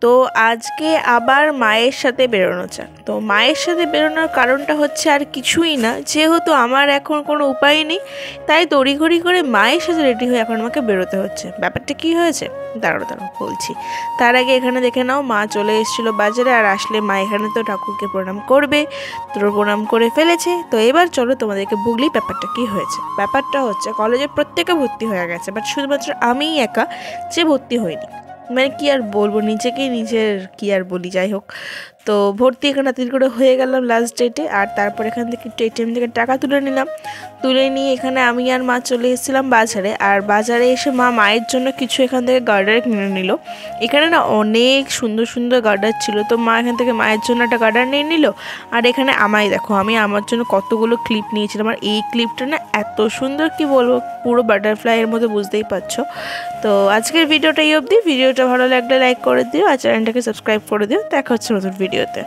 তো আজকে আবার মায়ের সাথে বেরোনো যাক। তো মায়ের সাথে বেরোনোর কারণটা হচ্ছে আর কিছুই না, যেহেতু আমার এখন কোনো উপায় নেই, তাই তড়িঘড়ি করে মায়ের সাথে রেডি হয়ে এখন আমাকে বেরোতে হচ্ছে। ব্যাপারটা কি হয়েছে দাঁড়াও বলছি। তার আগে এখানে দেখে নাও, মা চলে এসেছিলো বাজারে, আর আসলে মা এখানে তো ঠাকুরকে প্রণাম করবে, তো প্রণাম করে ফেলেছে। তো এবার চলো তোমাদেরকে বলি ব্যাপারটা কি হয়েছে। ব্যাপারটা হচ্ছে কলেজে প্রত্যেকে ভর্তি হয়ে গেছে, বাট শুধুমাত্র আমিই একা যে ভর্তি হইনি। মানে কি আর বলবো, নিজের কি আর বলি, যাই হোক। তো ভর্তি এখানে তাড়াতাড়ি করে হয়ে গেলাম লাস্ট ডেটে, আর তারপর এখান থেকে এটিএম থেকে টাকা তুলে নিলাম। তুলে নিয়ে এখানে আমি আর মা চলে এসেছিলাম বাজারে, আর বাজারে এসে মায়ের জন্য কিছু এখান থেকে গার্ডার কিনে নিল। এখানে না অনেক সুন্দর সুন্দর গার্ডার ছিল, তো মা এখান থেকে মায়ের জন্য একটা গার্ডার নিয়ে নিল। আর এখানে আমায় দেখো, আমি আমার জন্য কতগুলো ক্লিপ নিয়েছিলাম, আর এই ক্লিপটা না এত সুন্দর, কি বলবো, পুরো বাটারফ্লাইয়ের মধ্যে, বুঝতেই পারছো। তো আজকের ভিডিওটা এই অবধি। ভিডিওটা ভালো লাগলে লাইক করে দিও, আর চ্যানেলটাকে সাবস্ক্রাইব করে দিও। দেখা হচ্ছে নতুন ভিডিওতে।